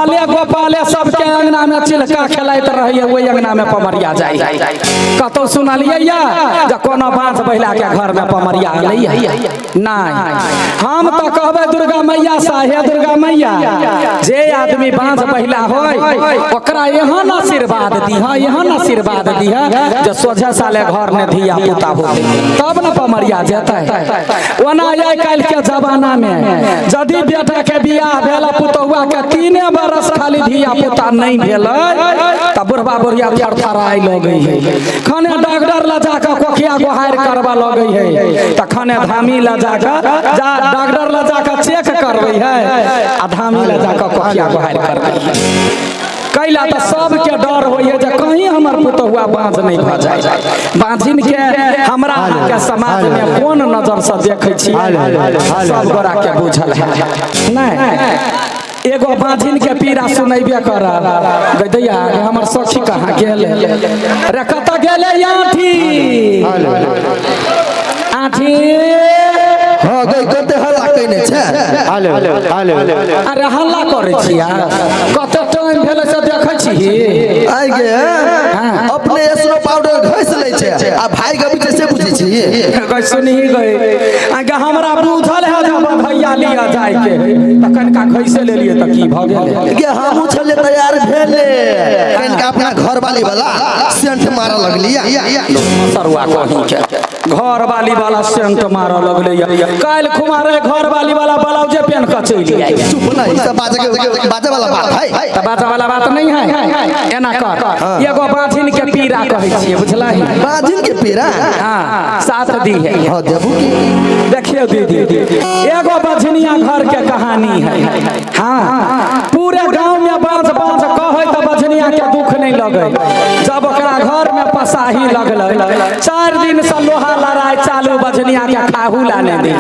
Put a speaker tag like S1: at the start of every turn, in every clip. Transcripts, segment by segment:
S1: बाले गोपाले सबके अंगना में चिलका खेलाइत रहिए, वही अंगना में पमरिया जाए। कतो सुनलिए या कोनो बांस बहिला के घर में पमरिया अइले नहीं। हम तो कहबे दुर्गा मैया साहे दुर्गा मैया जे आदमी बांस बहिला होय ओकरा एहन आशीर्वाद दीहा, एहन आशीर्वाद दीहा जो सोझे साले घर में धिया पुता हो तब न पमरिया जेतै। ओना आइ काल्हि के जमाना में यदि बेटा के बियाह भेल पुतौआ के 3 बरस खाली धिया पुता नहीं भेलै त बुढ़वा बुढ़िया थरथराई लगै है। खने डॉक्टर ला जाके कोखिया गोहार करबा लगै है त खने धामी ला जाके डॉक्टर ला जाके चेक करबै है आ धामी ला जाके कोखिया गोहार करबै है। कैला तो सबके डर होइए जे कहीं हमर पुतहुआ बाँझ नहीं भ जाए। बाँझिन के हमरा के समाज में कोन नजर से देखे छी सब गोरा के बुझल है नहीं। एगो बाँझिन के पीड़ा सुनैबे कर दैया हमर सखी कहाँ गेल रे कत गेले आठी आठी
S2: हां गई कते हल्ला कइने छै।
S1: अरे हल्ला करे छिया कते टाइम भेले से देखै छी
S2: आइ गे अपने एसनो पाउडर घस लै छै आ भाई के पीछे से बुझै छी
S1: गई सुनी गई आगे हमरा बुझल है जब भैया लिया जाय के त कनका घइसे ले लिए त की भ गेल
S2: गे हमहु छले तैयार भेले कनका अपना घर वाली वाला सेंट मार लगलिया
S1: सरवा कहीं के घर वाली वाला सेंट मार लगले काल खुमारे घर वाली वाला ब्लाउज पहन के चली आई।
S2: चुप नहीं सब बाजे वाला बात है
S1: त बाजे वाला बात नहीं है। एना कर एगो बाँझिन के पीड़ा कहै छियै बुझलही।
S2: बाजिन के पीड़ा
S1: हां साथ दी है।
S2: हां देबू
S1: देखियो दीदी एगो बाँझिनिया घर के कहानी है। हां पूरे गांव में बाँझ बाँझ कहै त बाँझिनिया के दुख नहीं लगे। जब ओकरा घर में पसाही लगले 4 दिन से लोहा लड़ाई चालू बाँझिनिया के खाहू लाने दी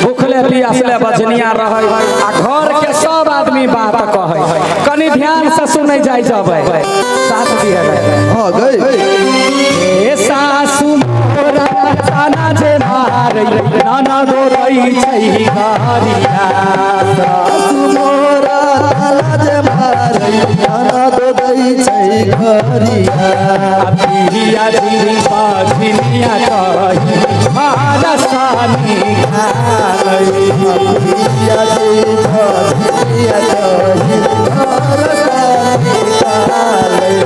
S1: भूखले पियासले बाँझिनिया रहे आ घर के सब आदमी बात कहे कनी ध्यान से सुनै जाय जबै साथ दिए
S2: हां गई
S1: ए सासु मोरा खाना जे मारै नाना दो रही छै गारिया
S2: सासु मोरा खाना जे मारै नाना दो रही छै घरिया
S1: पिया जी बाँझिनिया कही भारसानी खालै
S2: पिया जी घरिया कही भारसानी खालै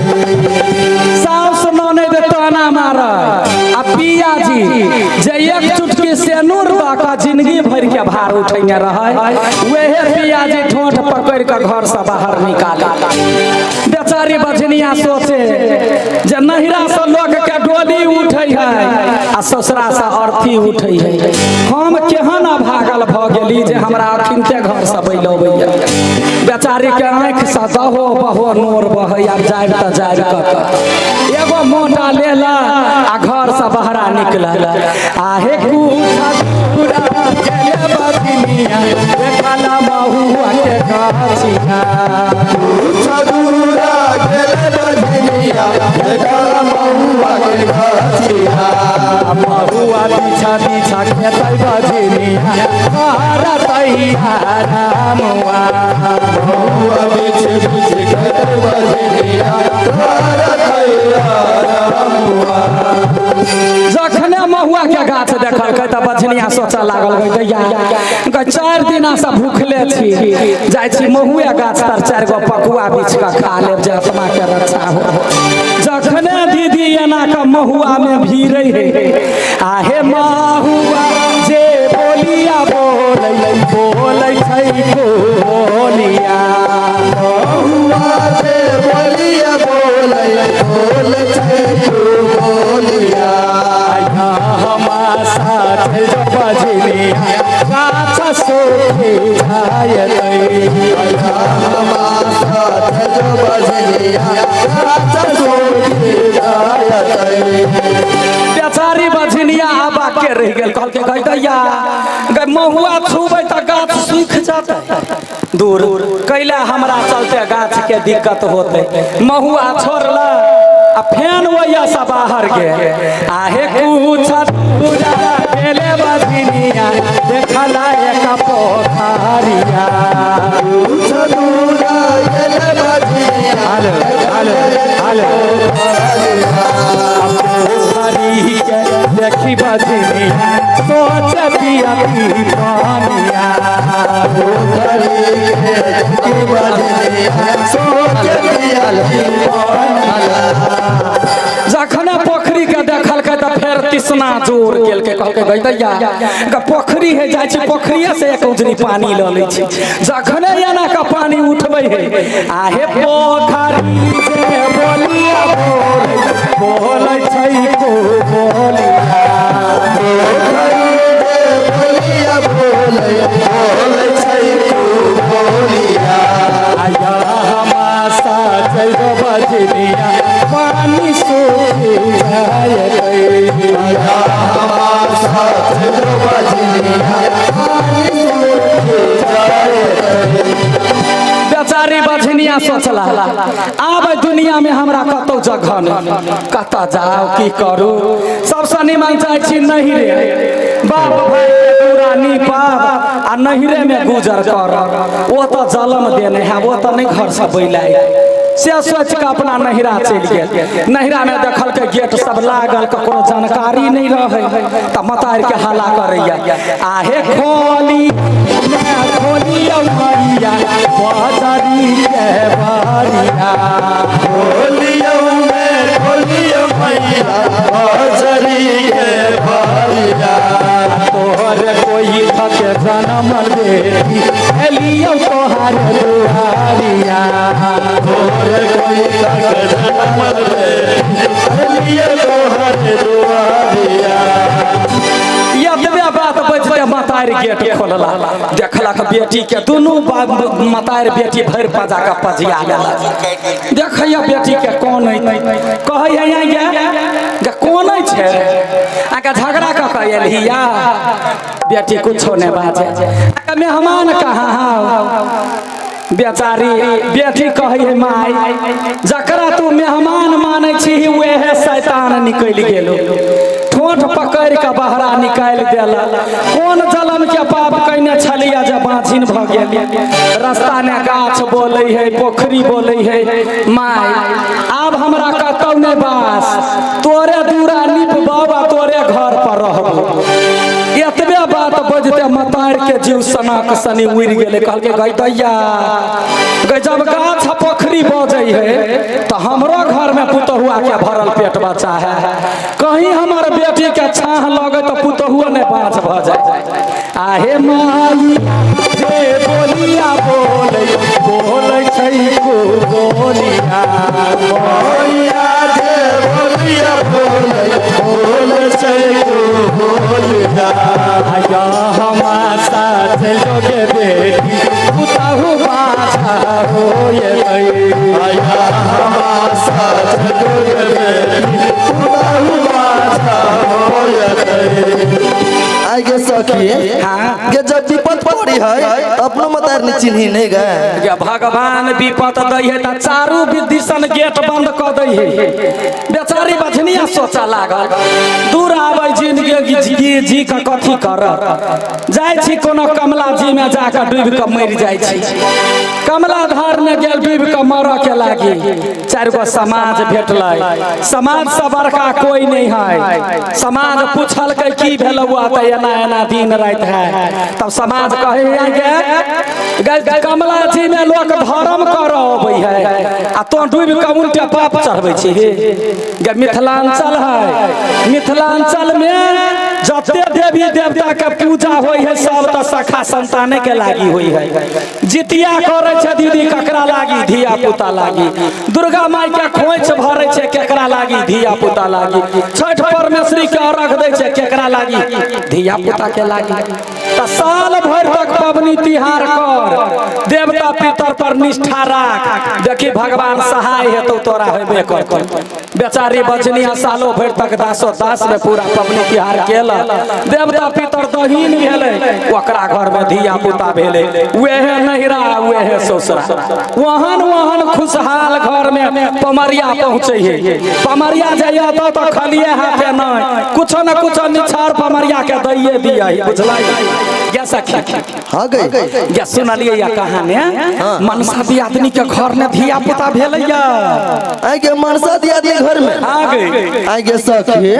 S1: सास ननद ताना मार आ पिया जी जे एक चुटकी सेनुर बाका जिंदगी भर के भार उठैने रहे वहे पिया जी ठोठ पकड़ के घर से बाहर निकाला। बेचारी बाँझिनिया सोचे जे नहिरा से लोग के डोली उठै है आ ससुरा से अर्थी उठै है। हम केहन भागल भ गेली जे हमरा अखिनते घर से बैलबैया। बेचारी के आँख से दहो बहो नोर बहै आब जाब त जाब एगो मोटा लेला आ घर से बहरा निकला आहे पूरा गेले बाँझिनिया देखला महुआ के गाछिया
S2: छदुरा गेले बाँझिनिया देखला महुआ के गाछिया
S1: महुआ पीछा पीछा खेतै बाँझिनिया भारतै रामुआ
S2: महुआ पीछे पीछे खेतै बाँझिनिया भारतै रामुआ।
S1: जखने महुआ के गाछ देखल त बाँझिनिया सोचऽ लागल दैया 4 दिना से भूखले छी जाइ छी महुआ गाछ तर 4 गो पकुआ बीछ के खा लेब जे आत्मा के रक्षा हो। जखने दीदी एना के महुआ में भीड़ै है आहे महुआ जे बोलिया बोलै छै बोलिया
S2: महुआ जे बोलिया बोलै छै बोलिया
S1: हमार साथ जो बाँझिनिया गाछ सोखे जायतै
S2: हमार साथ जो बाँझिनिया गाछ सोखे जायतै।
S1: बेचारी बाँझिनिया आबा के रह गेल कहलके गई दैया गई महुआ छुबै त गाछ सूख जातै दूर कैला हमरा चलते गाछ के दिक्कत होते महुआ छोड़ला आ फेन वैया सा बाहर गे आहे कुछ पूरा गेले बाँझिनिया देखला एक पोखरिया
S2: छदुरा गेले
S1: हालो पोखरी के देखी बजनिया सोच पिया पानिया
S2: पोखरी के देखी बजनिया सोच पिया
S1: जखने पोखरी के देखल के तो फिर तिसना जोर गेल के कहल के दैया पोखरी है जाय छी पोखरिया से एक उजरी पानी ल लै छी जखने एना का पानी उठबै है आहे पोखरी से बोलिया बोलै छै को बोलिया
S2: पोखरी से बोलिया बोलै छै को बोलिया
S1: आया हमासा चलो बजनिया पानी सोखे जाय
S2: आया हमासा चलो बजनिया पानी सोखे जाय
S1: बेचारी बझनिया सोचला आब दुनिया में हमरा कतौ जगह नहीं कतऽ जाओ की करू सबसे निमन जाय छी नहिरे बाप भाई पूरा निपाब आ नहिरे में गुजर कर वो तो जलम देने है वो तो नहीं घर से बैलाई से सोच के अपना नहिरा चल गेल नहिरा में देखल के गेट सब लागल ककरो जानकारी नहीं रहे त मतार के हाला करैया आहे खोली मैया बाजारी के बारिया
S2: खोलियो मैया बाजारी के बारिया
S1: तोहर कोई थक जन्म बेटी एलियो तोहार दुहारिया
S2: तोहर कोई थक जन्म बेटी एलियो तोहार दुहारिया
S1: यदबे बात बजते मतार गेट खोलला देखलक बेटी के दुनू मतार बेटी भर पजा के पजिया गेला देखैया बेटी के कौन है कहैया ये कौन छै आके झगड़ा क के एलिया बेटी कुछो नहीं बाजे मेहमान कहाँ हाउ बेचारी बेटी कहे माई जकरा तू मेहमान माने छी वह शैतान निकल गेलो ठोठ पकड़ के बहरा निकाल देला कौन जलम के पाप कइने छलिया जब बाँझिन भ गेल रास्ता में गाछ बोले है पोखरी बोले है माई आब हमरा कतौ नहीं बास तोरे दूरा निप बाबा तोरे घर पर रहबो एतबे बात बजते मतार के जीव सनक सनी उड़ गेले कहल के गई दैया जब गाछ पोखरी बजै है तो हमरो घर में पुतहुआ के भरल पेट बचा है कहीं हमार बेटी के छाह लगे तो पुतहुआ ने बाँच भ जाए आहे माई जे बोलिया बोलै छै को बोलिया
S2: मैया जे बोलिया बोलै छै को बोलिया
S1: आया हमार साथ जोगे बेटी पुतहु बाछा होए
S2: आया हमार साथ जोगे बेटी पुतहु बाछा होए आगे सखी
S1: हाँ
S2: के जब विपत पड़ी है अपनो मतार ने चिन्ही नहीं गए
S1: भगवान विपत दै है त चारू दिसन गेट बंद क दै है बेचारी बझनिया सोचा लागल दूर आबै जिंदगी जी का कथी कर जाय छी कोनो कमला जी में जाकर डूब के मर जाय छी कमला धार में गेल डूब के मर के लागी चार गो समाज भेटलै समाज से बड़का कोई नहीं है समाज पूछल के की भेलौआ त एना एना दिन रात है तब समाज कहे कमला जी में लोग धर्म कर अबै है आ तो डूब के उल्टे पाप चढ़बै छी गे मिथिलांचल है मिथिलांचल में जते देवी देवता के पूजा होई है सब तो सखा संताने के लागी होई है जितिया करे छै दीदी ककरा लागी धिया पुता लागी दुर्गा माई के खोइछ भरे छै केकरा लागी धिया पुता लागी छठ परमेश्वरी के अर्घ दै छै केकरा लागी धिया पुता के लागी त साल भर तक पबनी तिहार कर देवता पितर पर निष्ठा राख देखी भगवान सहाय हेतौ तोरा होबे करतौ बेचारी बचनिया सालों भर तक दासो दास में पूरा पबनी तिहार केल देवता पितर दहीन भेले ओकरा घर में धिया पुता भेले वेह नहिरा वेह ससुरा वहन वहन खुशहाल घर में पमरिया पहुँचे है पमरिया जाइए तो खालिए हाथे नहीं कुछ न कुछ निछाड़ पमरिया के दैये दिया बुझलाई क्या सखी
S2: हाँ गई
S1: क्या सुनलिए या कहानी मनसा दी आदमी के घर में धिया पुता भेलैया
S2: आई के मनसा दी आदमी घर में
S1: आ गई
S2: आई के सखी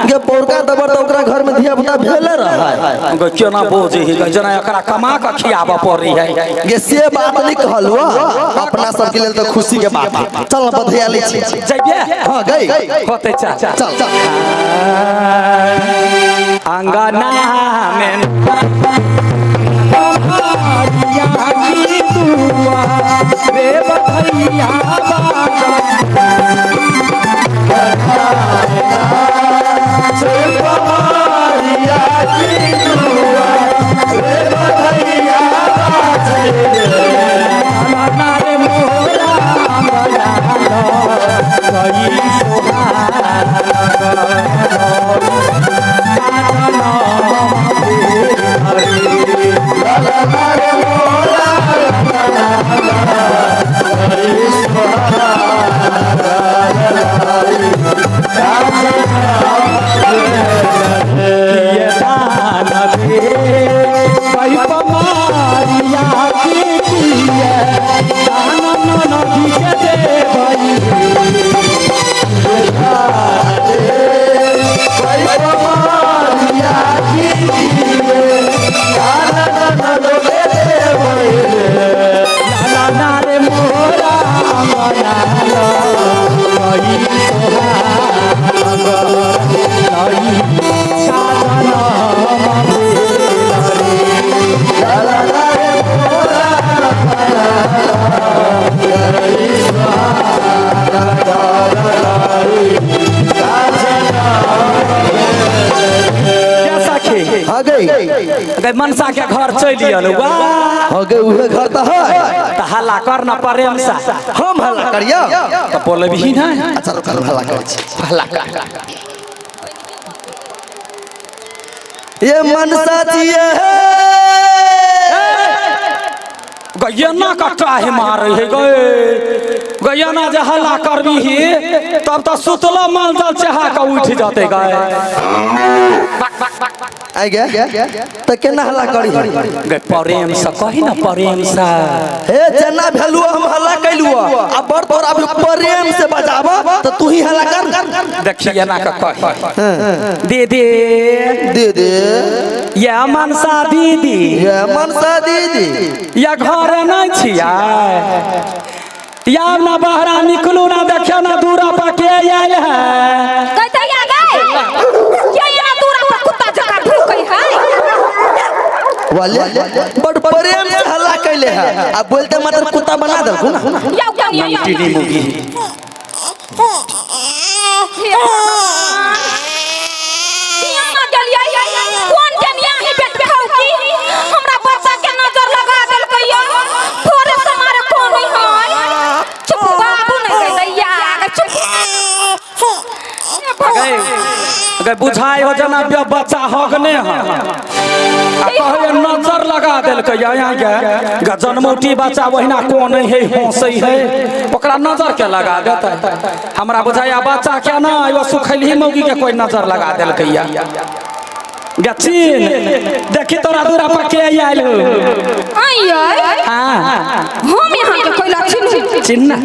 S2: के पोरका दबर तो ओकरा घर में धिया पुता भेले रहा है
S1: क्यों ना बोझे ही जना एकरा कमा के खियाबा पड़ी है
S2: ये से बात नहीं कहलु अपना सब के लेल तो खुशी के बात है चल बधिया ले छी
S1: जइबे
S2: हां गई
S1: होते चा
S2: चल चल
S1: अंगना में पमरिया की दुआ रे बधैया बागा पमरिया की दुआ रे बधैया बागा रे मोरा कई अगर मनसा के घर चलिए वाह
S2: हो गए उहे घर तो है
S1: तो हल्ला करना प्रेम से
S2: हम हल्ला करियो
S1: तो बोले भी ना
S2: अच्छा कर हल्ला कर
S1: हल्ला कर
S2: ये मनसा जिए
S1: गयना कट्टा है मारे है गयना जे हल्ला करबी ही तब तो सुतला माल जल चाहा के उठ जाते गए
S2: आई गया तो केना हल्ला करी
S1: गे प्रेम से कही ना प्रेम से
S2: हे जना भेलुआ हम हल्ला कैलुआ अब बड़ तोर अब प्रेम से बजावा तो तू ही हल्ला कर
S1: देखिए ना का कह दीदी
S2: दीदी
S1: ये मनसा दीदी
S2: ये मनसा दीदी
S1: या घर नहीं छिया या ना बाहरा निकलू ना देखियो ना दूरा पर के आयल है
S3: कैसे आ गए क्या ये ना दूरा पर कुत्ता जका भूखई है
S2: वाले बड़ प्रेम से हल्ला कैले है अब बोलते मतलब कुत्ता बना दे ना
S3: या क्या
S1: टीडी मुगी
S3: कौन के निया ही पेट खाऊ की हमरा बच्चा के नजर लगा देल कहियो थोड़े से मारे कौन है चुप बाबू नहीं कह दैया चुप
S1: अगर बुझाई हो जना बच्चा हगने है कहे नजर लगा देल यहाँ के जनमोटी बच्चा वहीना कौन है हंसै है ओकरा नजर के लगा देता हमरा बुझाया बच्चा क्या ना वो सुखैली मौगी के कोई नजर लगा देल गचिन देखी तोरा दूरा पर के आइल हो
S3: आइयो हम यहाँ के कोई लक्षण
S1: चिन्ना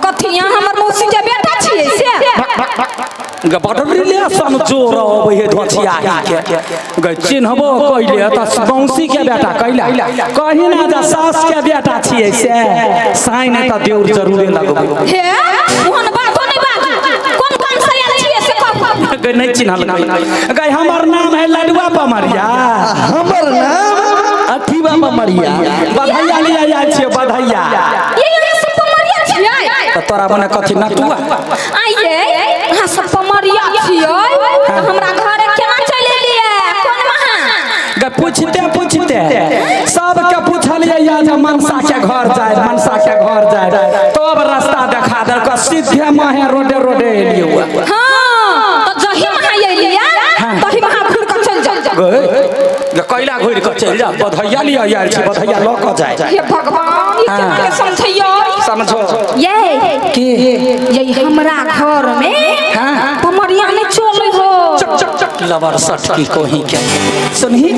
S3: कथिया हमर मौसी के बेटा छियै से
S1: बडरिले सन जोर अबै हे धोछिया के ग चिन्हबो कइले त मौसी के बेटा कैला कहि ना जा सास के बेटा छियै से साइन त देउर जरूरे लगबो
S3: हे मोहन बातो नहीं बात कौन कौन से आयल छियै से कह
S1: ग नहीं चिन्हल ग हमर नाम है लडुआ पमरिया
S2: हमर नाम अठीवा पमरिया
S1: बधैया लिया जाइ छियै बधैया
S3: ये सब पमरिया छियै
S1: त तोरा बने कथि न तू
S3: आइए हां सब पमरिया छियै हमरा घरे केना चले लिए कोन वहां
S1: ग पूछते सब के पूछलिए या जे मनसा के घर जाए तब रास्ता देखा दे क सीधे माहे रोडे एलियो
S3: हां तो जही वहां एलिया तही वहां घुर के चल जा
S1: ग कैला घुर के चल जा बधैया लिया यार छी बधैया ल क जाए
S3: हे भगवान ई केना के समझियो
S1: समझो
S3: ये
S1: के
S3: ये हमरा घर में
S1: हां
S3: पमरिया नहीं चले हो
S1: चक चक चक लवर सट की कोही के सुनही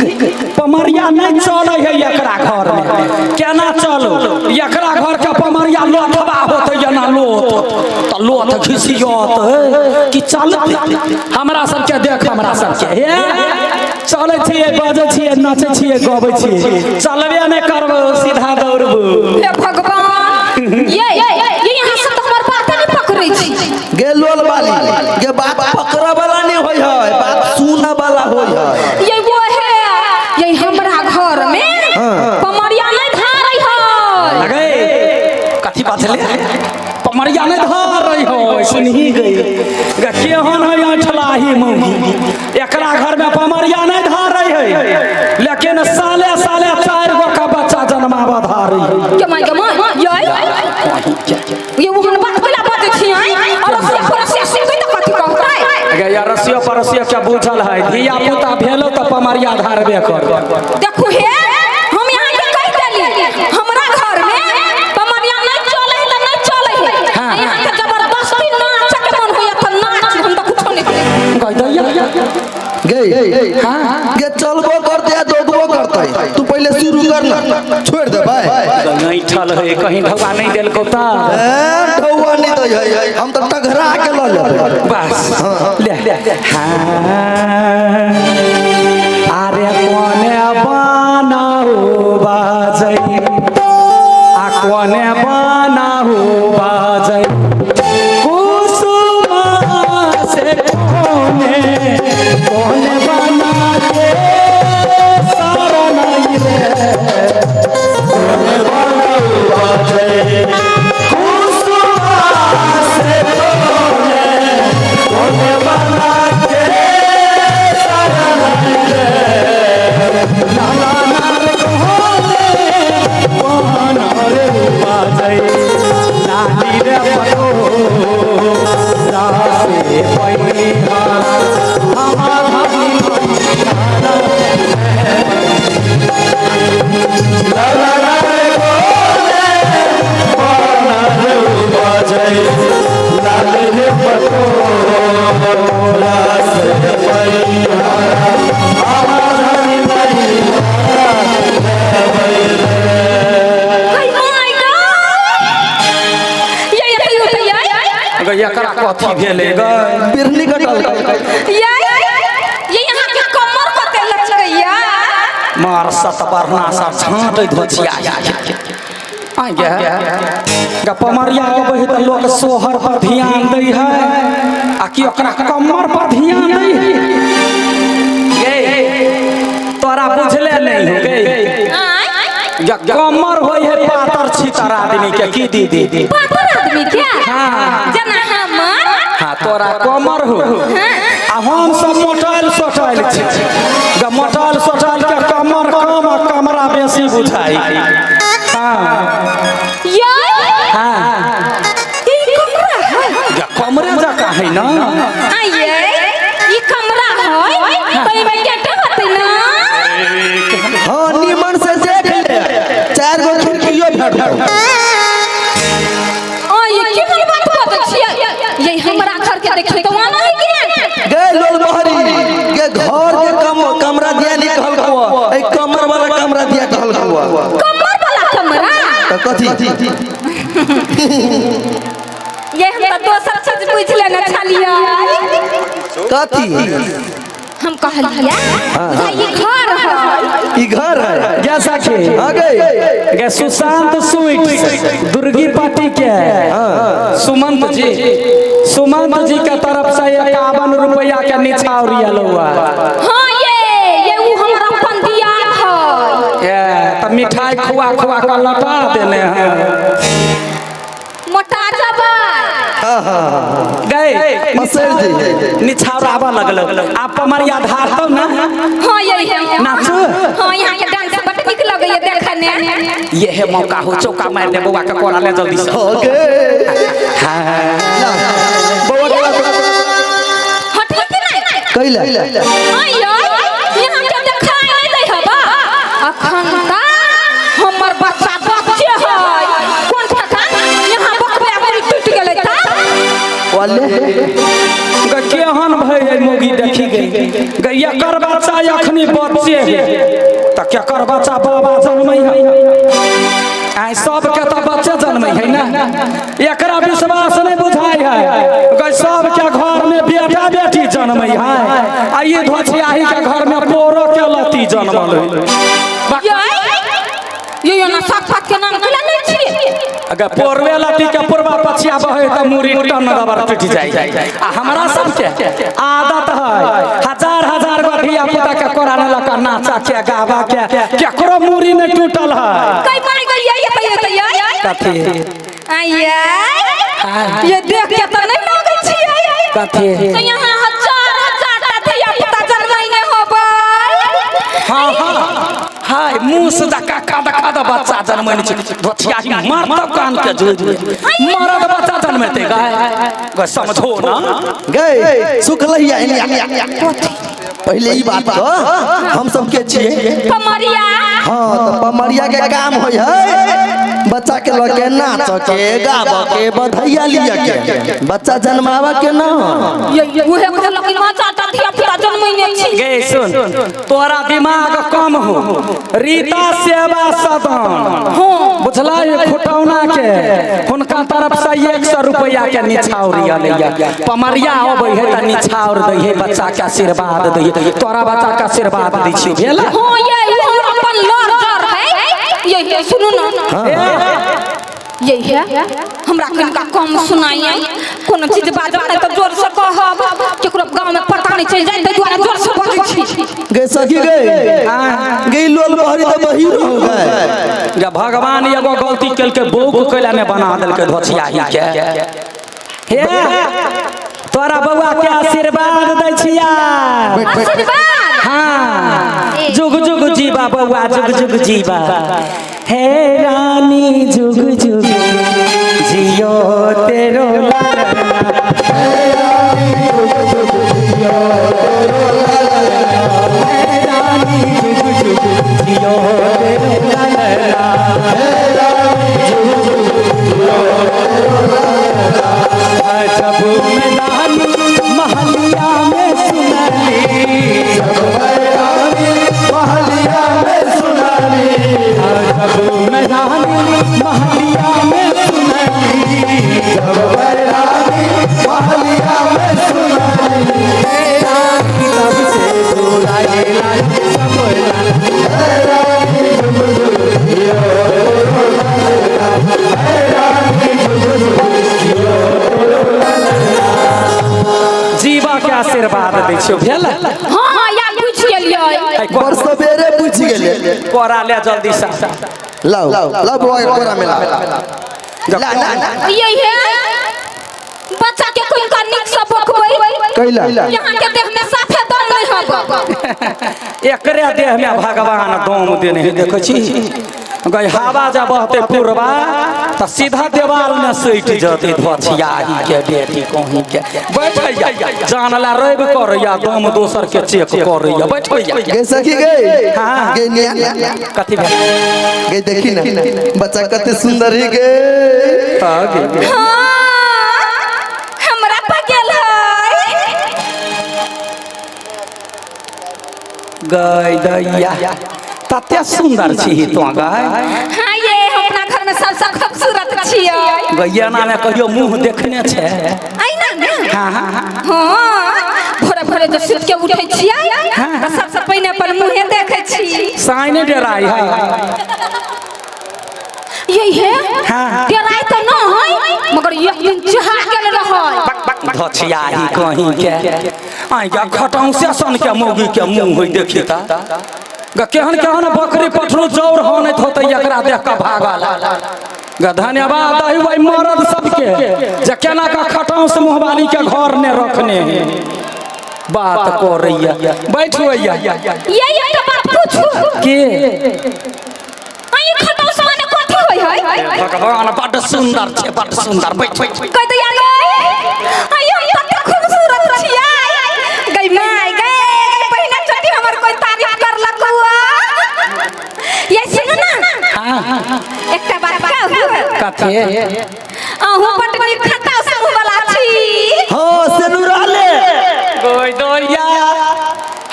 S1: पमरिया नहीं चले है एकरा घर में केना चलो एकरा घर के पमरिया लोथबा होत जना लोथ त लोथ घिसियत कि चलते हमरा सब के देख हमरा सब के हे चले छिए बाजे छिए नाचे छिए गावे छिए चलबे नहीं करबो सीधा दौड़बो
S3: हे भगवान ये यहाँ से तो हमर बात नहीं पकड़ै छी
S2: गे लोल वाली गे बात पकड़ा वाला नहीं होय है बात सुना वाला होय है
S3: ये वो है ये हमरा घर में पमरिया नहीं धारै है
S1: लगे कथी बात ले पमरिया नहीं धार रही हो सुनही गई केहन है अठलाही मौगी एकरा घर में पमरिया नहीं धार रही है लेकिन साले साले 4 गो का बच्चा जन्मावा धार रही है
S3: के माय ये वो हम बात कला बात छी और रसिया सिंह तो कथी कहतै
S1: अगे यार रसिया परसिया क्या बुझल है धिया पुता भेलो त पमरिया धारबे कर
S3: देखो हे हम यहाँ के कह देली हमरा घर में पमरिया नहीं चले है त नहीं चले है यहाँ के जबरदस्ती नाच के मन होया त नाच हम तो कुछ नहीं
S1: कह दैया
S2: गे हां गे चलबो करते या दोगबो करते तू पहले शुरू कर ना छोड़ दे भाई
S1: नहीं ठल है कहीं ढवा नहीं देल को ता
S2: ढौआ नहीं तो है हम तो टघरा के ल लेबे
S1: बस ले हां अरे कोने बनाओ बाजई आ कोने बनाओ बाजई कुसुमा से कोने बना के सारा नहीं रे कोने बनाओ बाजई कुसुमा से कोने बना के सारा नहीं रे लाला नार कोने बना रे बाजई नानी रे पतो रासे पैहा एकरा कथी भेले ग
S2: बिरनी कटल
S3: ये यहाँ के कमर कते लचकैया
S1: मार सतबरना सा छांट धोचिया आ गया ग पमरिया अबै त लोग सोहर पर ध्यान दै है आ कि ओकरा कमर पर ध्यान दै है गे तोरा बुझले नहीं हो गे ग कमर होय है पातर छितर आदमी के की दीदी
S3: पातर आदमी क्या
S1: हां
S3: जना हमर
S1: हां तोरा कमर हो आ हम सब मोटाइल सोटाइल छी ग मोटाइल सोटाइल के कमर कम आ कमरा बेसी बुझाई हां
S3: ये
S1: हां
S3: ई कमरा है
S1: ग कमरे जका है ना
S3: आये ई कमरा है तई में केटा होतै ना
S2: हां निमन से देख ले 4 गो खिड़कियो भेट
S3: ये की बात बात छियै ये हमरा घर के देखे तो आना है कि
S2: गे लोल बहरी गे घर के कमरा दिया नहीं कहल हुआ ए कमर वाला कमरा दिया कहल हुआ
S3: कमर वाला कमरा
S2: तो कथी
S3: ये हम तो दोसर चीज बुझ लेना छलिया
S2: कथी
S3: हम कहलिया ये घर है
S2: ई घर है
S1: जैसा कि
S2: आ गए
S1: गे सुशांत स्वीट दुर्गी पार्टी के सुमंत जी के तरफ से 51 रुपया के निछावरिया लौआ
S3: हां ये वो हमरा अपन दिया है
S1: त मिठाई खुआ खुआ के लटा देने हैं
S3: मोटा जबा
S1: गए
S2: मसेर जी
S1: निछावरावा लगल आप पमरिया धार तो ना
S3: हां ये
S1: नाचो
S3: हां यहाँ के डांस बड़ निक लगैया देखने
S1: ये है मौका हो चौका मार दे बउआ के कोरा ले जल्दी से
S2: ओके बउआ
S3: हट हट नहीं
S2: कैला
S3: हां यार यहाँ के देखाई नहीं दे
S2: ले
S1: केहन भई मोगी देखी गई गैया कर बच्चा अखनी बच्चे त केकर बच्चा बाबा जन्मै है आई सबके तो बच्चे जन्मै है ना एकरा विश्वास नहीं बुझाई है गई सबके घर में बेटा बेटी जन्मै है आइए धोछियाही के घर में पोरो के लती जन्मल
S3: ये ना साक्षात के नाम कला नहीं छी
S1: अगर पोरवे लती के पूर्वा पछिया बहे त मुरी टन दबर टूट जाई आ हमरा सब के आदत है हजार हजार गो धिया पुता के कोराना लका नाचा के गावा के केकरो मुरी नहीं टूटल है
S3: कई पाई गई ये
S1: कथी
S3: आया ये देख के त नहीं लागे छी
S1: कथी
S3: तो यहां हजार हजार ता धिया पुता जन्मैने होबै
S1: हां हाय मुंह से दका द बच्चा जन्मैने छ धोछियाही मार तब कान के जोड़ मरद बच्चा जन्मते गए समझो ना
S2: गए सुख लहिया पहले ही बात को हम सब के छिए
S3: पमरिया
S2: हां तो पमरिया के काम होय है बच्चा के लगे नाच के गावा के बधैया लिया के बच्चा जन्मावा के ना
S3: ये उहे कहलक कि बच्चा ता धिया पुता जन्मैने छी
S1: गे सुन तोरा दिमाग कम हो रीता सेवा सदन
S3: हां
S1: बुझला ये खुटौना के हुनका तरफ से 100 रुपया के निछाउरिया लैया पमरिया अबै है त निछाउर दै है बच्चा के आशीर्वाद दै है तोरा बच्चा के आशीर्वाद दै छी भेल
S3: हां ये अपन लड़ है ये सुनो ना ये है हमरा कनका कम सुनाइए कोनो चीज बाजब त जोर से कहब केकरो गांव में पता नहीं चल जाए त दुआरा जोर से बाजै छी
S2: गे सखी गे लोल बहरी त बही रह गए
S1: जब भगवान एगो गलती केल के बौक कैला ने बना देल के धोछियाही के हे तोरा बउआ के आशीर्वाद दै छिया
S3: आशीर्वाद
S1: हां जुग जुग जीवा बउआ जुग जुग जीवा हे रानी जुग जुग जियो तेरो लालना हे रानी जुग जुग जियो तेरो लालना हे रानी जुग जुग जियो तेरो लालना हे रानी जुग जुग जियो तेरो लालना जब मैं रानी महलिया में सुनाली जब मैं रानी महलिया में सुनाली जब मैं रानी महलिया में सुनाली जब मैं रानी महलिया में सुनाली तेरा किताब से बुराई लागे सबला तेरा जीवा के आशीर्वाद दै छियो भेल
S3: हां हां या पूछ गेलियै
S2: पर सवेरे पूछ गेले
S1: कोरा ले जल्दी से
S2: लाओ लाओ बुआ कोरा में ला
S3: ये है बच्चा के कोई का निक से बकबै
S2: कैला
S3: यहां के देह में साफे दम नहीं होब
S1: एकरे देह में भगवान दम देने है देखो छी गई हवा जब बहते पूर्वा तो सीधा दीवार में सैट जते धोछियाही के बेटी कहीं के बैठैया जानला रैब करैया दम दोसर के चेक करैया बैठैया
S2: गे सखी गे
S1: हां
S2: गे निया
S1: कथि भेल
S2: गे देखी ना बच्चा कते सुंदर है गे
S1: हां गे
S3: हां हमरा पर गेल है
S1: गई दैया तते सुंदर छी तो गई
S3: हां ये अपना घर में सबसे खूबसूरत छियै
S1: गैया ना में कहियो मुंह देखने छे
S3: आइना ना
S1: हां हां
S3: हां भोरे भोरे जे सुत के उठै छियै त सबसे पहिने अपन मुंहे देखै छी
S1: साइने डराई है
S3: यही है
S1: हां
S3: डराई त न है मगर एक दिन चाहा गेल रहै
S1: धोछियाही कहीं के आई ga खटाऊ से सन के मौगी के मुंह होई देखी ता ग केहन केहन बकरी पठरू जौर होनत होतै एकरा देख के भागल ग धन्यवाद दही भाई मर्द सबके जे केना का खटाऊ से मुहबानी के घर ने रखने बात कर रही है बैठुइया
S3: ये तो बात पूछू
S1: के
S3: आई खटाऊ से माने कथि होय है
S1: भगवान बड़ सुंदर छे बड़ सुंदर बैठ
S3: कह दे यार आई हम कते खूबसूरत छियै गई माय गई पहिने चटी हमर कोई तारीफ करलक हुआ ये सुन ना
S1: हां
S3: एकटा बात कहू
S1: कथे
S3: अहू पटनी खटाऊ से वाला छी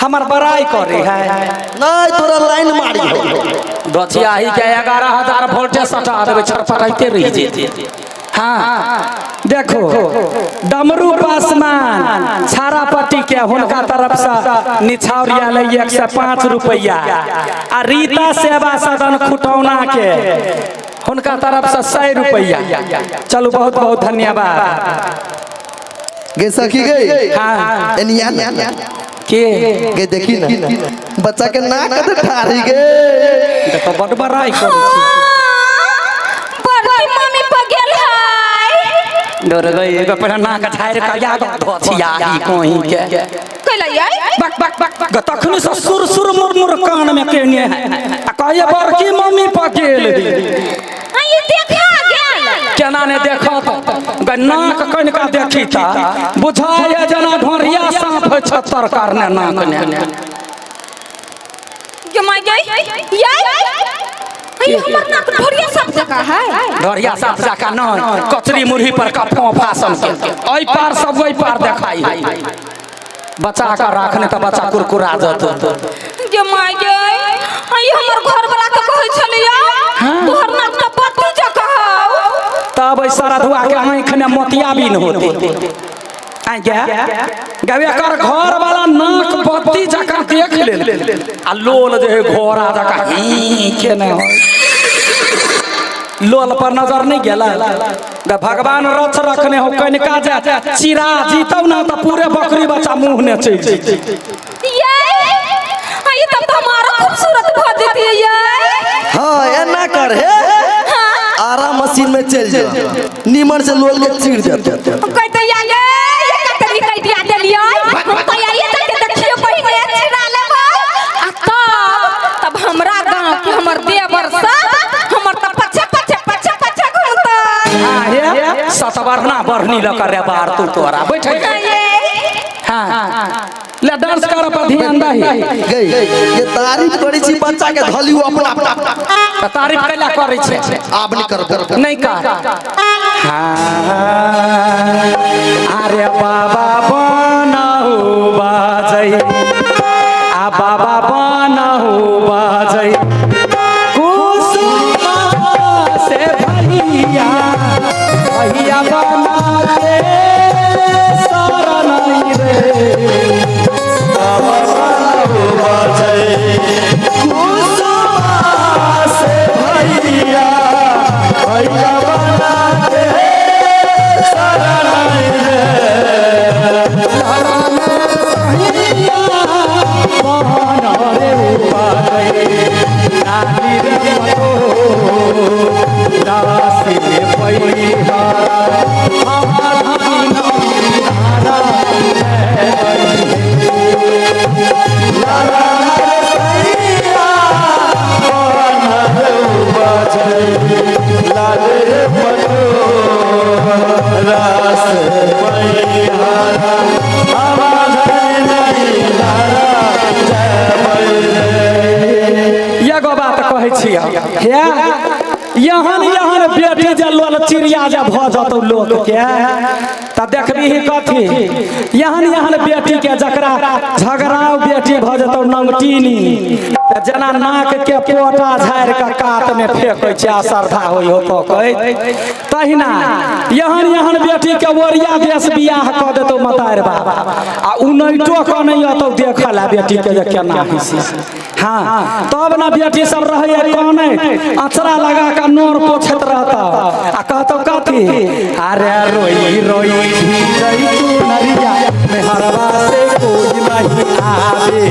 S1: हमार बड़ाई करे है
S2: नहीं तोरा लाइन मारी हो
S1: दछिया ही के 11,000 वोल्टेज सटा देबे छटपटाइते रह जेते। हाँ देखो डमरू पासमान छारा पट्टी के हुनका तरफ से निछावरिया ले 105 रुपया आ रीता सेवा सदन खुटौना के हुनका तरफ से 100 रुपया। चलो बहुत बहुत धन्यवाद।
S2: गे सखी गई
S1: हाँ
S2: एनिया
S1: के
S2: गे देखी ना बच्चा के नाक कते ठारी गे
S1: देखो बड़ बड़ाई करै छी
S3: बड़की मम्मी पगेल है
S1: डर गई एगो पर नाक झाड़ के या धोथिया ही कोही के
S3: कैला यार
S1: बक बक बक बक तखनी से सुर सुर मुर मुर कान में केने है आ कहिए बड़की मम्मी पगेल
S3: ये देखा गेल
S1: केना ने देखत नाक कनिका देखी ता बुझाए जना ढोरिया सांप 76 करने नाक ने
S3: जमाई गई ये हमर नाक ढोरिया सब जगह है
S1: ढोरिया सांप जका न कचरी मुरही पर का फासन के ओइ पार सब ओइ पार देखाई बचा का राखने त बच्चा कुरकुरा जत
S3: जमाई गई ये हमर घर वाला के कहै छलिया तोहर नाक त पत्ती जगह
S1: तब सारा धुआ के आँख में मोतियाबिन होते आ गया गवे कर घर वाला नाक बत्ती जका देख ले आ लोल जे घोड़ा जका ही के न हो लोल पर नजर नहीं गेला भगवान रच रखने हो कनिका जे चिरा जीतौ ना त पूरे बकरी बच्चा मुंह ने चल
S3: ये तब तो हमारा खूबसूरत भ देती है ये
S2: हां एना कर हे आरा मशीन में चल जा नीमन से लोल के चीर देते
S3: कहते या ये कते निकल दिया देलियो हम तैयारी करके देखियो पहिले चिरा लेबो आ तब हमरा गांव के हमर देवर सा हमर त पछे घूमता
S1: हां हे सतवरना बरनी ल करे बार तू तोरा बैठ हां ले डांस कर पर ध्यान दही
S2: गई ये तारीफ करी छी बच्चा के धलियो अपना
S1: तारीफ कैला करै छै
S2: आब नहीं कर
S1: नहीं का हाँ अरे बाबा बनाऊ बाजै आ बाबा बनाऊ बाजै कुसुमा से भैया भैया बना के शरण रे यहाँ बेटी जल चिड़िया जब भ जतौ लोक के त देखबी कथी यहाँ बेटी के जकरा झगड़ाओ बेटी भ जतौ नंगटीनी जना नाक के पोटा झाड़ के कात में फेंकै छै श्रद्धा होई हो तो कह तहिना यहाँ बेटी के ओरिया देश बियाह क देतौ मतार बाबा आ उनैटो क नहीं अतौ देखला बेटी के जे केना हिसी हाँ तब ना बेटी सब रहे कने अचरा लगा के नोर पोछत रहता आ कहतो कथी अरे रोई रोई रही तू नरिया में हरवा से कोई नहीं आवे